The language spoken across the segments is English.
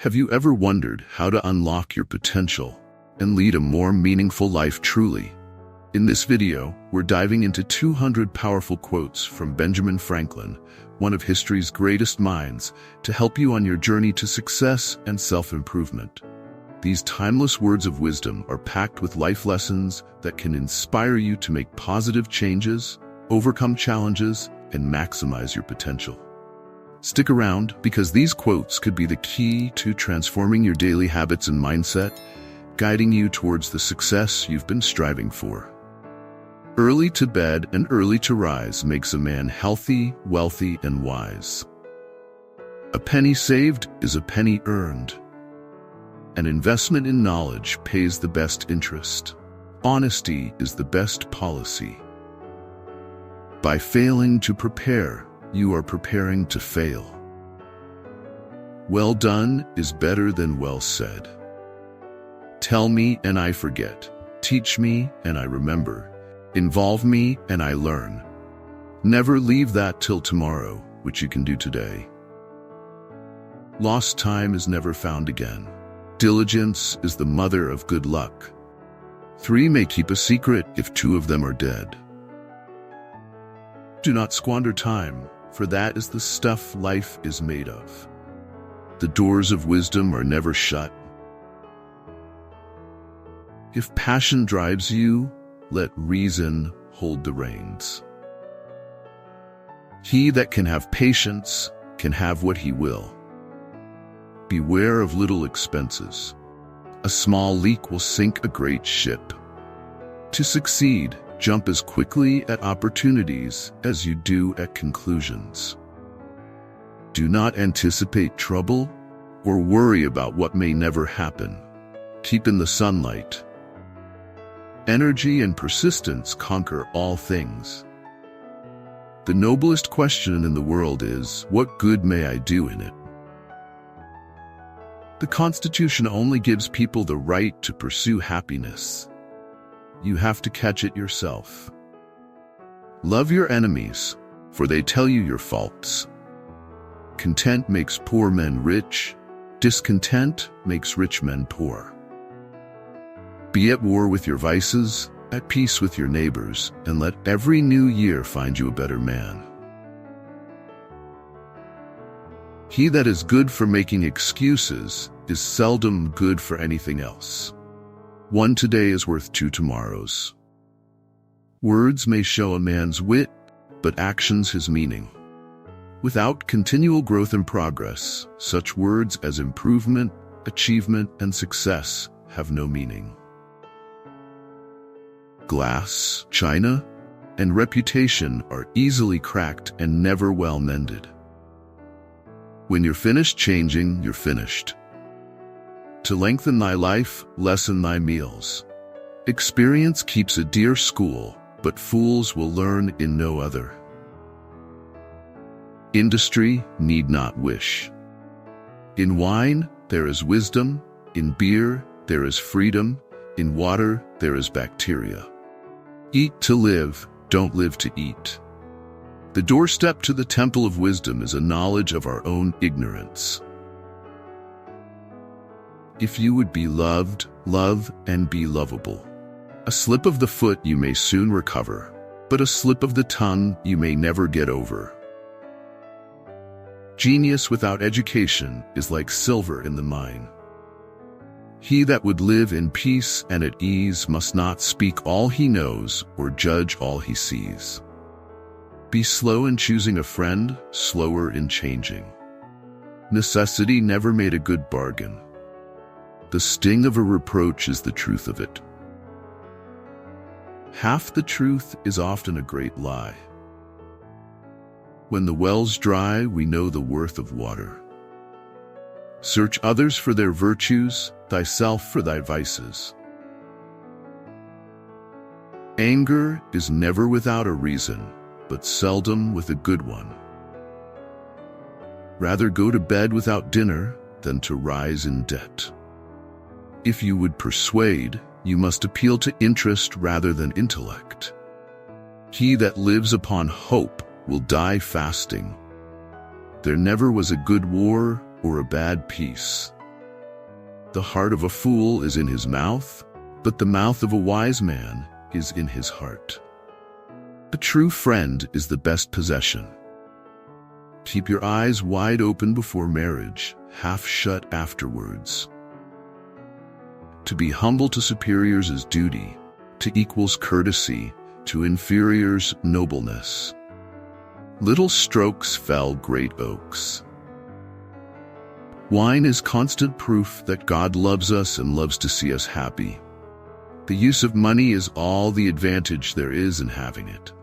Have you ever wondered how to unlock your potential and lead a more meaningful life truly? In this video, we're diving into 200 powerful quotes from Benjamin Franklin, one of history's greatest minds, to help you on your journey to success and self-improvement. These timeless words of wisdom are packed with life lessons that can inspire you to make positive changes, overcome challenges, and maximize your potential. Stick around, because these quotes could be the key to transforming your daily habits and mindset, guiding you towards the success you've been striving for. Early to bed and early to rise makes a man healthy, wealthy, and wise. A penny saved is a penny earned. An investment in knowledge pays the best interest. Honesty is the best policy. By failing to prepare, you are preparing to fail. Well done is better than well said. Tell me and I forget. Teach me and I remember. Involve me and I learn. Never leave that till tomorrow, which you can do today. Lost time is never found again. Diligence is the mother of good luck. 3 may keep a secret if 2 of them are dead. Do not squander time, for that is the stuff life is made of. The doors of wisdom are never shut. If passion drives you, let reason hold the reins. He that can have patience can have what he will. Beware of little expenses. A small leak will sink a great ship. To succeed, jump as quickly at opportunities as you do at conclusions. Do not anticipate trouble or worry about what may never happen. Keep in the sunlight. Energy and persistence conquer all things. The noblest question in the world is, what good may I do in it? The Constitution only gives people the right to pursue happiness. You have to catch it yourself. Love your enemies, for they tell you your faults. Content makes poor men rich. Discontent makes rich men poor. Be at war with your vices, at peace with your neighbors, and let every new year find you a better man. He that is good for making excuses is seldom good for anything else. 1 today is worth 2 tomorrows. Words may show a man's wit, but actions his meaning. Without continual growth and progress, such words as improvement, achievement, and success have no meaning. Glass, china, and reputation are easily cracked and never well mended. When you're finished changing, you're finished. To lengthen thy life, lessen thy meals. Experience keeps a dear school, but fools will learn in no other. Industry need not wish. In wine, there is wisdom. In beer, there is freedom. In water, there is bacteria. Eat to live, don't live to eat. The doorstep to the temple of wisdom is a knowledge of our own ignorance. If you would be loved, love and be lovable. A slip of the foot you may soon recover, but a slip of the tongue you may never get over. Genius without education is like silver in the mine. He that would live in peace and at ease must not speak all he knows or judge all he sees. Be slow in choosing a friend, slower in changing. Necessity never made a good bargain. The sting of a reproach is the truth of it. Half the truth is often a great lie. When the well's dry, we know the worth of water. Search others for their virtues, thyself for thy vices. Anger is never without a reason, but seldom with a good one. Rather go to bed without dinner than to rise in debt. If you would persuade, you must appeal to interest rather than intellect. He that lives upon hope will die fasting. There never was a good war or a bad peace. The heart of a fool is in his mouth, but the mouth of a wise man is in his heart. A true friend is the best possession. Keep your eyes wide open before marriage, half shut afterwards. To be humble to superiors is duty, to equals courtesy, to inferiors nobleness. Little strokes fell great oaks. Wine is constant proof that God loves us and loves to see us happy. The use of money is all the advantage there is in having it.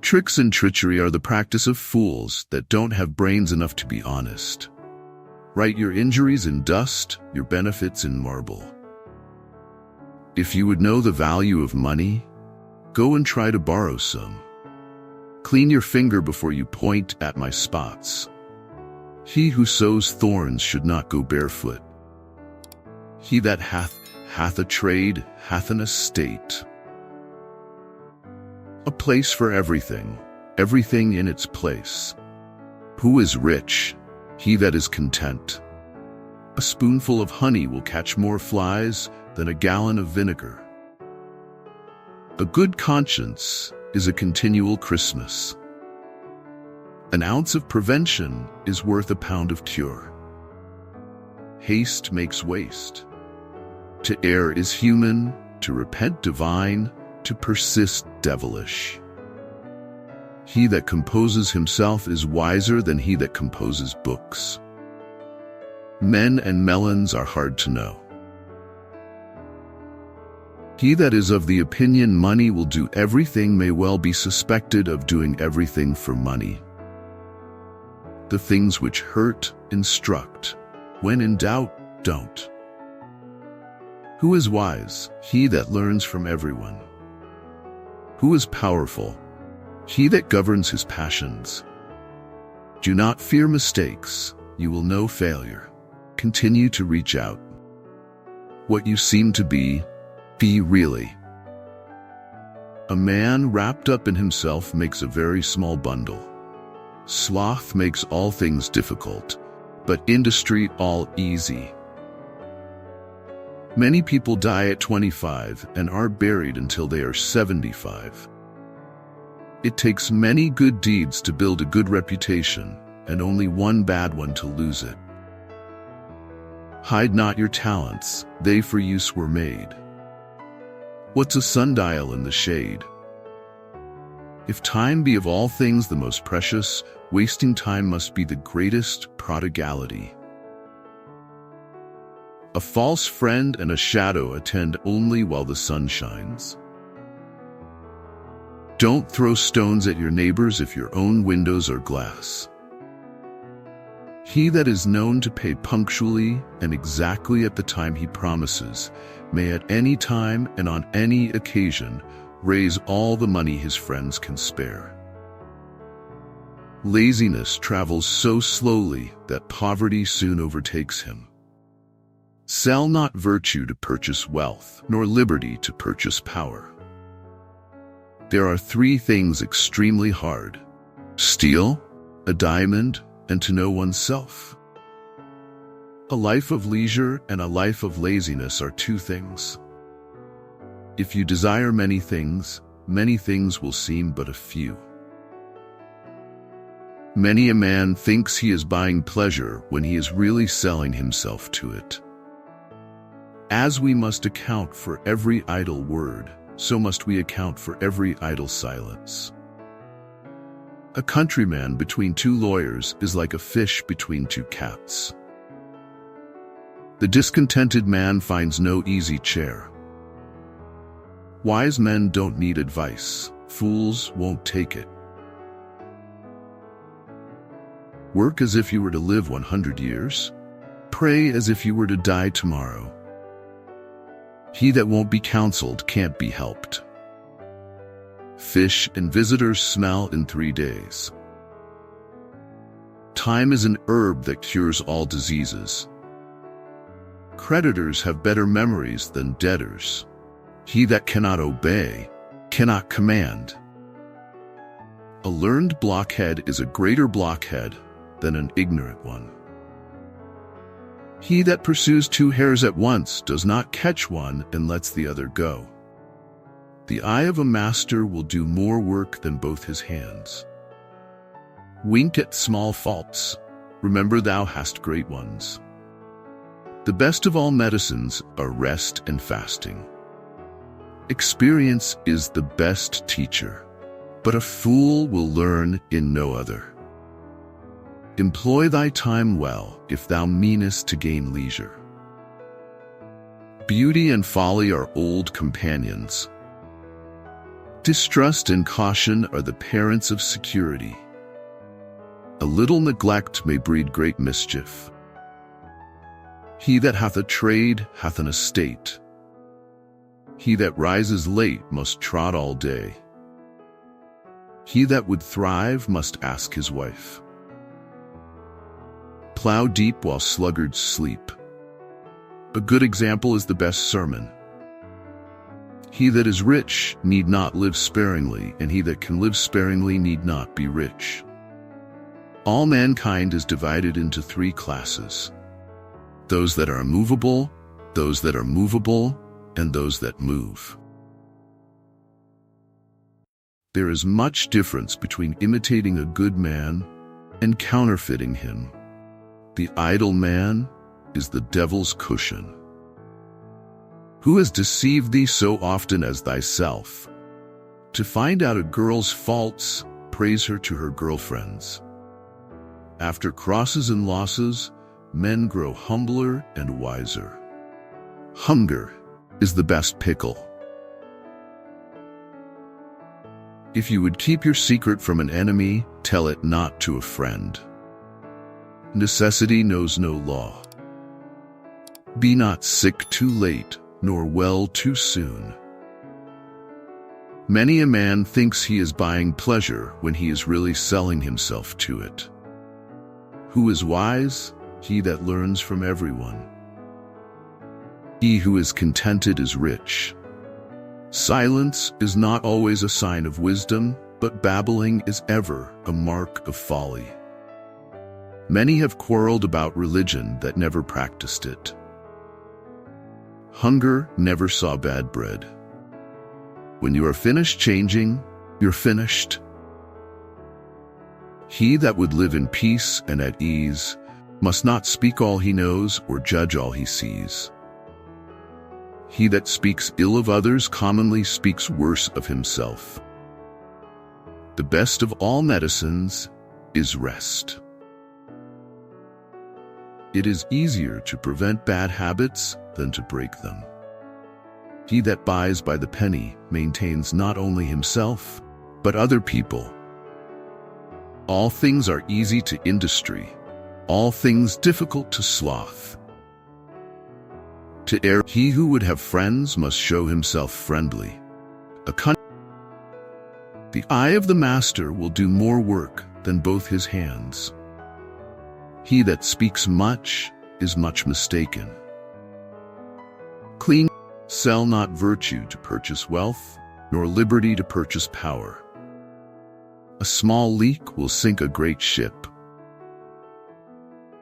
Tricks and treachery are the practice of fools that don't have brains enough to be honest. Write your injuries in dust, your benefits in marble. If you would know the value of money, go and try to borrow some. Clean your finger before you point at my spots. He who sows thorns should not go barefoot. He that hath a trade, hath an estate. A place for everything, everything in its place. Who is rich? He that is content. A spoonful of honey will catch more flies than a gallon of vinegar. A good conscience is a continual Christmas. An ounce of prevention is worth a pound of cure. Haste makes waste. To err is human, to repent divine, to persist devilish. He that composes himself is wiser than he that composes books. Men and melons are hard to know. He that is of the opinion money will do everything may well be suspected of doing everything for money. The things which hurt, instruct. When in doubt, don't. Who is wise? He that learns from everyone. Who is powerful? He that governs his passions. Do not fear mistakes. You will know failure. Continue to reach out. What you seem to be really. A man wrapped up in himself makes a very small bundle. Sloth makes all things difficult, but industry all easy. Many people die at 25 and are buried until they are 75. It takes many good deeds to build a good reputation, and only one bad one to lose it. Hide not your talents, they for use were made. What's a sundial in the shade? If time be of all things the most precious, wasting time must be the greatest prodigality. A false friend and a shadow attend only while the sun shines. Don't throw stones at your neighbors if your own windows are glass. He that is known to pay punctually and exactly at the time he promises may at any time and on any occasion raise all the money his friends can spare. Laziness travels so slowly that poverty soon overtakes him. Sell not virtue to purchase wealth, nor liberty to purchase power. There are three things extremely hard: steal, a diamond, and to know oneself. A life of leisure and a life of laziness are two things. If you desire many things will seem but a few. Many a man thinks he is buying pleasure when he is really selling himself to it. As we must account for every idle word, so must we account for every idle silence. A countryman between two lawyers is like a fish between two cats. The discontented man finds no easy chair. Wise men don't need advice. Fools won't take it. Work as if you were to live 100 years. Pray as if you were to die tomorrow. He that won't be counseled can't be helped. Fish and visitors smell in 3 days. Time is an herb that cures all diseases. Creditors have better memories than debtors. He that cannot obey cannot command. A learned blockhead is a greater blockhead than an ignorant one. He that pursues two hares at once does not catch one and lets the other go. The eye of a master will do more work than both his hands. Wink at small faults. Remember thou hast great ones. The best of all medicines are rest and fasting. Experience is the best teacher, but a fool will learn in no other. Employ thy time well, if thou meanest to gain leisure. Beauty and folly are old companions. Distrust and caution are the parents of security. A little neglect may breed great mischief. He that hath a trade hath an estate. He that rises late must trot all day. He that would thrive must ask his wife. Plow deep while sluggards sleep. A good example is the best sermon. He that is rich need not live sparingly, and he that can live sparingly need not be rich. All mankind is divided into three classes: those that are immovable, those that are movable, and those that move. There is much difference between imitating a good man and counterfeiting him. The idle man is the devil's cushion. Who has deceived thee so often as thyself? To find out a girl's faults, praise her to her girlfriends. After crosses and losses, men grow humbler and wiser. Hunger is the best pickle. If you would keep your secret from an enemy, tell it not to a friend. Necessity knows no law. Be not sick too late, nor well too soon. Many a man thinks he is buying pleasure when he is really selling himself to it. Who is wise? He that learns from everyone. He who is contented is rich. Silence is not always a sign of wisdom, but babbling is ever a mark of folly. Many have quarreled about religion that never practiced it. Hunger never saw bad bread. When you are finished changing, you're finished. He that would live in peace and at ease must not speak all he knows or judge all he sees. He that speaks ill of others commonly speaks worse of himself. The best of all medicines is rest. It is easier to prevent bad habits than to break them. He that buys by the penny maintains not only himself, but other people. All things are easy to industry, all things difficult to sloth. To err, he who would have friends must show himself friendly. The eye of the master will do more work than both his hands. He that speaks much is much mistaken. Clean, sell not virtue to purchase wealth, nor liberty to purchase power. A small leak will sink a great ship.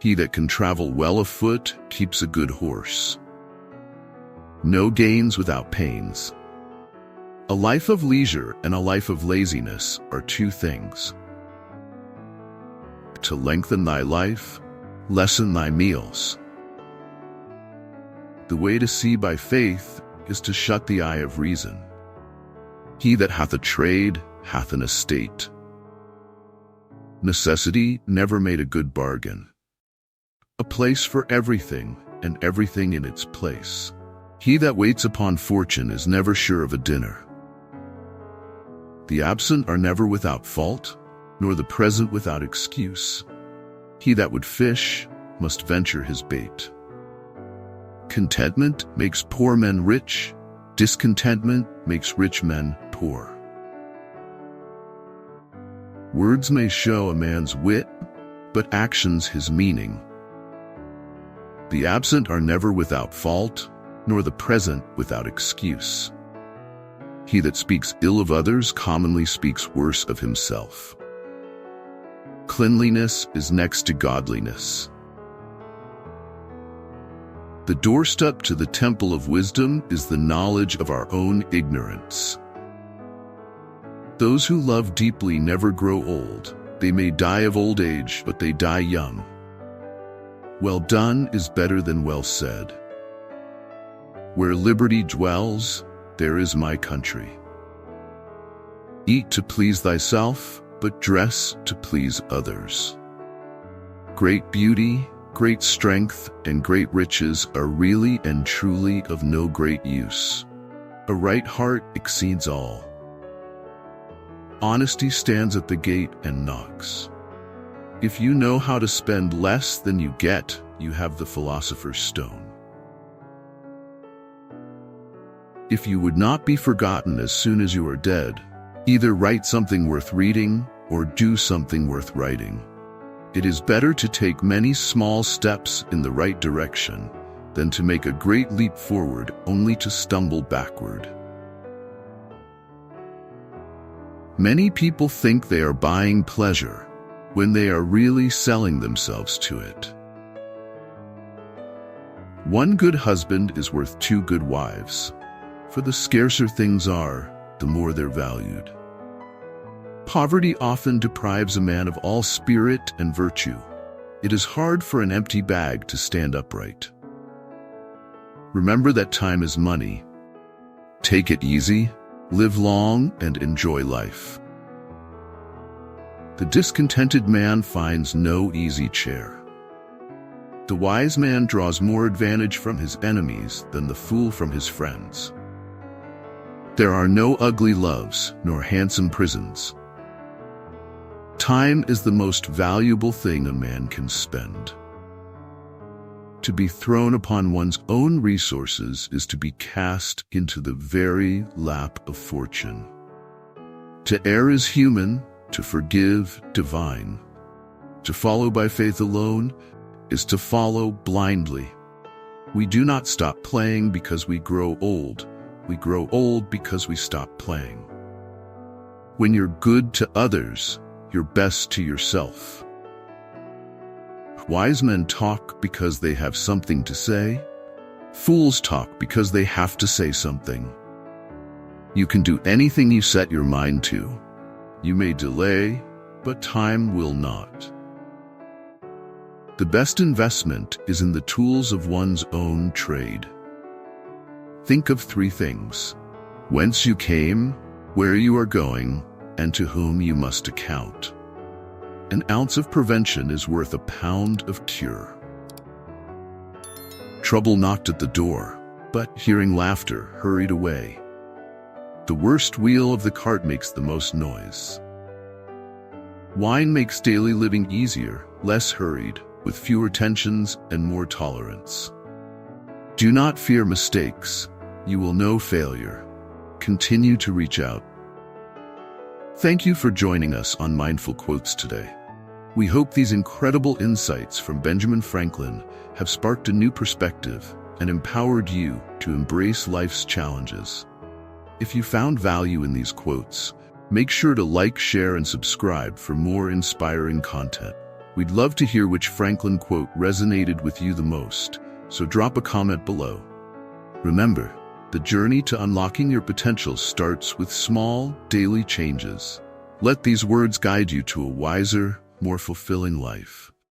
He that can travel well afoot keeps a good horse. No gains without pains. A life of leisure and a life of laziness are two things. To lengthen thy life, lessen thy meals. The way to see by faith is to shut the eye of reason. He that hath a trade hath an estate. Necessity never made a good bargain. A place for everything, and everything in its place. He that waits upon fortune is never sure of a dinner. The absent are never without fault, nor the present without excuse. He that would fish must venture his bait. Contentment makes poor men rich, discontentment makes rich men poor. Words may show a man's wit, but actions his meaning. The absent are never without fault, nor the present without excuse. He that speaks ill of others commonly speaks worse of himself. Cleanliness is next to godliness. The doorstep to the temple of wisdom is the knowledge of our own ignorance. Those who love deeply never grow old. They may die of old age, but they die young. Well done is better than well said. Where liberty dwells, there is my country. Eat to please thyself, but dress to please others. Great beauty, great strength, and great riches are really and truly of no great use. A right heart exceeds all. Honesty stands at the gate and knocks. If you know how to spend less than you get, you have the philosopher's stone. If you would not be forgotten as soon as you are dead, either write something worth reading or do something worth writing. It is better to take many small steps in the right direction than to make a great leap forward only to stumble backward. Many people think they are buying pleasure when they are really selling themselves to it. One good husband is worth 2 good wives, for the scarcer things are, the more they're valued. Poverty often deprives a man of all spirit and virtue. It is hard for an empty bag to stand upright. Remember that time is money. Take it easy, live long, and enjoy life. The discontented man finds no easy chair. The wise man draws more advantage from his enemies than the fool from his friends. There are no ugly loves, nor handsome prisons. Time is the most valuable thing a man can spend. To be thrown upon one's own resources is to be cast into the very lap of fortune. To err is human, to forgive divine. To follow by faith alone is to follow blindly. We do not stop playing because we grow old. We grow old because we stop playing. When you're good to others, you're best to yourself. Wise men talk because they have something to say. Fools talk because they have to say something. You can do anything you set your mind to. You may delay, but time will not. The best investment is in the tools of one's own trade. Think of 3 things: whence you came, where you are going, and to whom you must account. An ounce of prevention is worth a pound of cure. Trouble knocked at the door, but hearing laughter, hurried away. The worst wheel of the cart makes the most noise. Wine makes daily living easier, less hurried, with fewer tensions and more tolerance. Do not fear mistakes. You will know failure. Continue to reach out. Thank you for joining us on Mindful Quotes today. We hope these incredible insights from Benjamin Franklin have sparked a new perspective and empowered you to embrace life's challenges. If you found value in these quotes, make sure to like, share, and subscribe for more inspiring content. We'd love to hear which Franklin quote resonated with you the most, so drop a comment below. Remember, the journey to unlocking your potential starts with small, daily changes. Let these words guide you to a wiser, more fulfilling life.